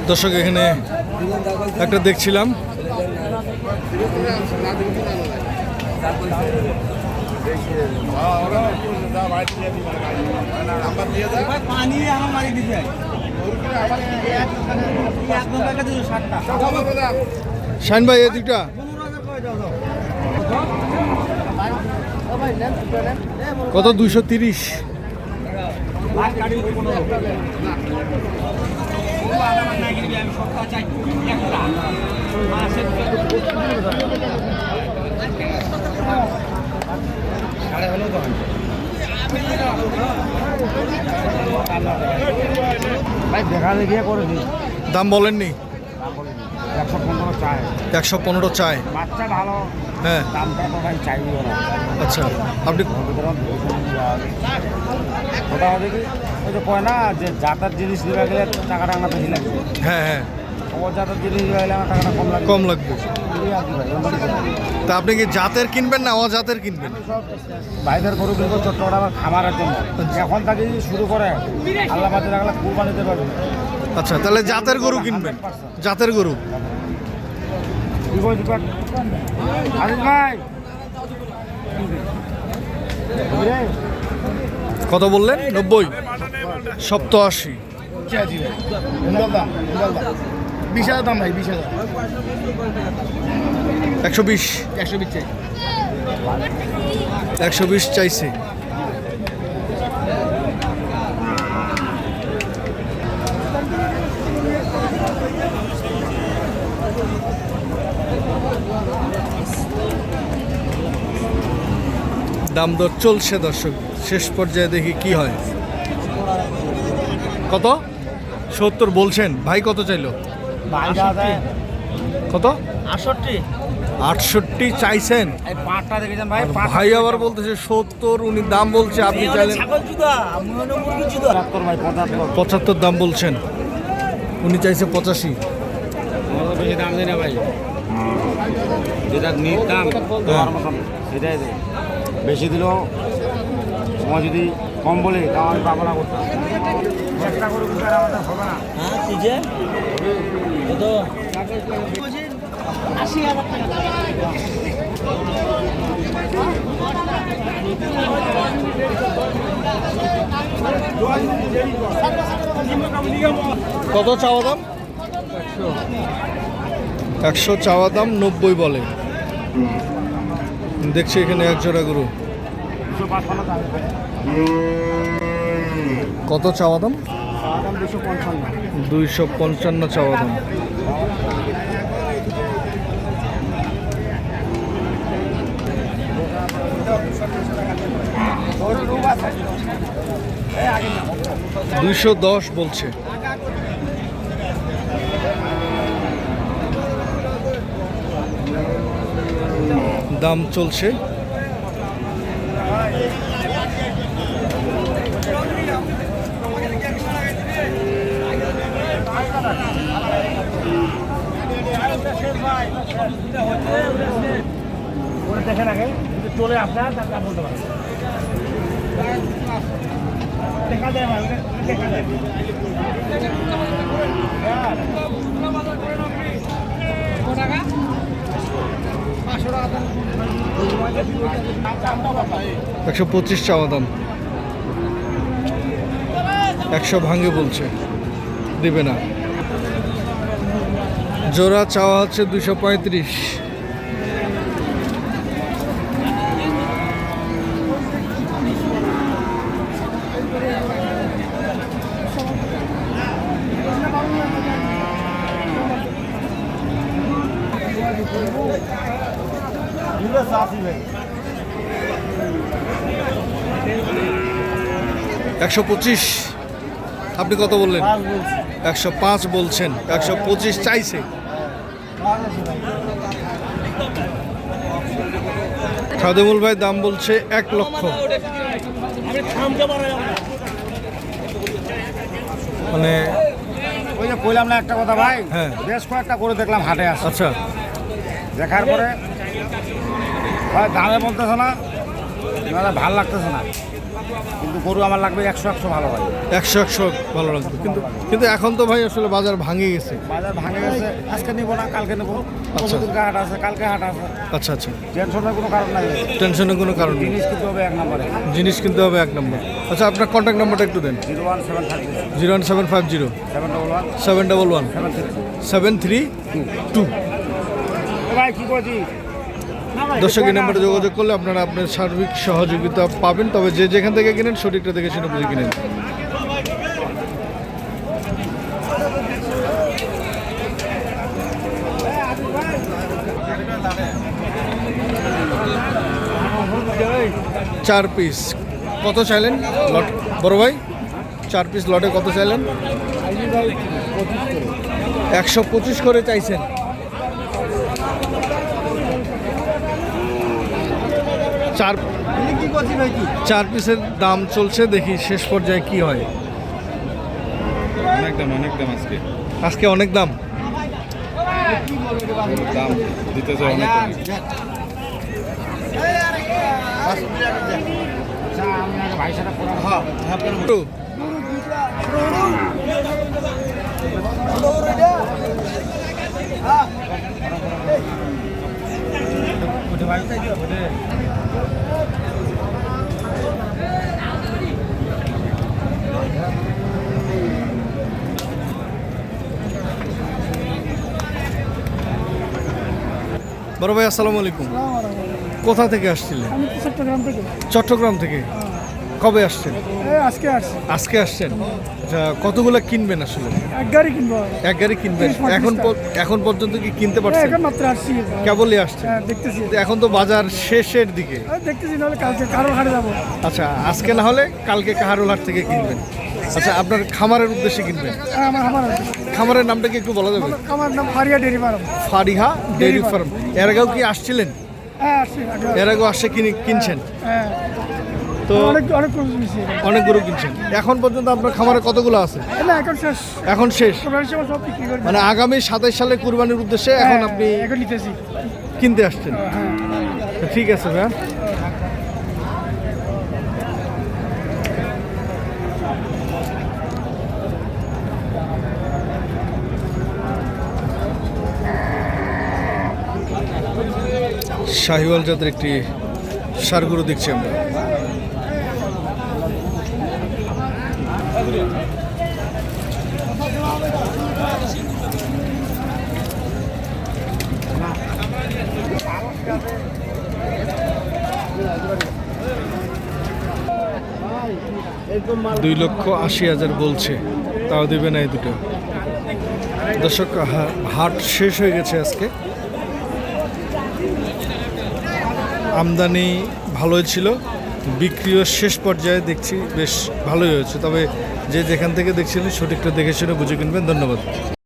দর্শক এখানে একটা দেখছিলাম শাইন ভাই এদিকটা কত 230 দাম বলেননি 115 চায় বাচ্চা ভালো হ্যাঁ দামটা তো ভাই চাইবি ওরা আচ্ছা আপনি ওটা হবে কি ওই যে কয় না যে জাতার জিনিস দিবা গেলে টাকাটা আমার বেশি লাগবে হ্যাঁ হ্যাঁ ও জাতার জিনিস দিবা গেলে আমার টাকাটা কম লাগবে কম লাগবে তা আপনি কি জাতের কিনবেন না অজাতের কিনবেন ভাইদের গরু কিনবো চট্টগ্রাম আমার খামারের জন্য এখন থেকে যদি শুরু করে আল্লাহ বাদে রাখলে কুরবানি দিতে পারবে আচ্ছা তাহলে জাতের গরু কিনবেন জাতের গরু আজিজ ভাই কত বললেন 90 87 20,000 দাম ভাই 20,000 120 120 120 চাইছে দাম দর চলছে দর্শক শেষ পর্যায়ে দেখি কি হয় কত 70 বলছেন ভাই কত চাইলো কত 68 চাইছেন ভাই আবার বলতেছে 70 উনি দাম বলছে আপনি চাইলেন 75 দাম বলছেন উনি চাইছে 85 বেশি দাম দেয় না ভাই যেটা নির দাম সেটাই দেয় বেশি দিলেও সময় যদি কম বলে তাও আমি পাবো না করতাম চেষ্টা করে আমাদের হবে না কত চাওয়া দাম 100 চাওয়া দাম 90 বলে দেখছি এখানে এক জোড়া গরু কত চাওয়া দাম 255 চাওয়া দাম $210 বলছে দাম চলছে দেখেন আগে চলে আপনার বলতে পারেন দেখা যায় দেখা যায় $125 চাওয়া দাম 100 ভাঙে বলছে দিবে না জোড়া চাওয়া হচ্ছে 235 125 আপনি কত বললেন 105 বলছেন 125 চাইছে খাদেমুল ভাই দাম বলছে 1 লক্ষ মানে যে কইলাম না একটা কথা ভাই, হ্যাঁ। বেশ কয়েকটা করে দেখলাম হাটে আসে, আচ্ছা দেখার পরে ভাই দামে বলতেছে না, নাহলে ভাল লাগতেছে না, কিন্তু গরু আমার লাগবে 100 ভালো ভাই। 100 ভালো লাগবে, কিন্তু কিন্তু এখন তো ভাই আসলে বাজার ভাঙে গেছে। বাজার ভাঙে গেছে, আজকে নিবো না কালকে নেবো, আচ্ছা। পরশুদিনকে হাট আছে, কালকে হাট আছে, আচ্ছা আচ্ছা, টেনশনের কোনো কারণ নাই, টেনশনের কোনো কারণ নেই, জিনিস কিন্তু হবে 1 নম্বরে। জিনিস কিনতে হবে 1 নম্বর। আচ্ছা আপনার কন্ট্যাক্ট নাম্বারটা একটু দেন। 01750 01750 711 711 732। 732। ভাই কি করছি দর্শক এই নাম্বারে যোগাযোগ করলে আপনারা আপনার সার্বিক সহযোগিতা পাবেন, তবে যে যেখান থেকে কিনেন সঠিকটা দেখে শুনে বুঝে কিনেন। চার পিস কত চাইলেন লট বড় ভাই? 4 পিস লটে কত চাইলেন? 125 করে চাইছেন। চার পিসের দাম চলছে, দেখি শেষ পর্যায়ে কি হয়। অনেক দাম আজকে আজকে অনেক দাম। দাম দিতে যায় অনেক দাম। ভাই সাথে বড় ভাই আসসালামু আলাইকুম। কোথা থেকে আসছিলেন? আমি তো চট্টগ্রাম থেকে। চট্টগ্রাম থেকে। কবে আসছেন? আজকে আসছি। আজকে আসছেন। আচ্ছা কতগুলো কিনবেন আসলে? এক গাড়ি কিনবো। এক গাড়ি কিনবেন। 30-35 এখন পর্যন্ত কি কিনতে পারছেন? এখন মাত্র আসছি। কেবলই আসছেন। হ্যাঁ দেখতেছি। কিন্তু এখন তো বাজার শেষের দিকে। দেখতেছি, নাহলে কালকে কারোর হাটে যাবো। আচ্ছা আজকে না হলে কালকে কাহারুল হাট থেকে কিনবেন। আচ্ছা আপনার খামারের উদ্দেশ্যে কিনবেন? আমার খামারের নামটা কি একটু বলা যাবে? আমার নাম Fariya dairy farm. Fariha dairy farm. এর আগেও কি আসছিলেন? হ্যাঁ আসছি। এর আগেও আসছে কিনছেন? হ্যাঁ তো অনেক অনেক গরু কিনছি। অনেক গরু কিনছেন। এখন পর্যন্ত আপনার খামারে কতগুলো আছে? না এখন শেষ। এখন শেষ, কুরবানির সময় সব বিক্রি করে। মানে আগামী 27 সালে কুরবানির উদ্দেশ্যে এখন আপনি এখন নিতেছি। কিনতে আসছেন। হ্যাঁ তো ঠিক আছে ভাইয়া। শাহিওয়াল জাতের একটি ষাঁড় গরু দেখছি আমরা। $2,80,000 বলছে, তাও দেবে না এই দুটো। দর্শক হাট শেষ হয়ে গেছে আজকে। আমদানি ভালোই ছিল, বিক্রিও শেষ পর্যায়ে দেখছি বেশ ভালোই হয়েছে, তবে যে যেখান থেকে দেখছিলেন সঠিকটা দেখে শুনে বুঝে কিনবেন। ধন্যবাদ।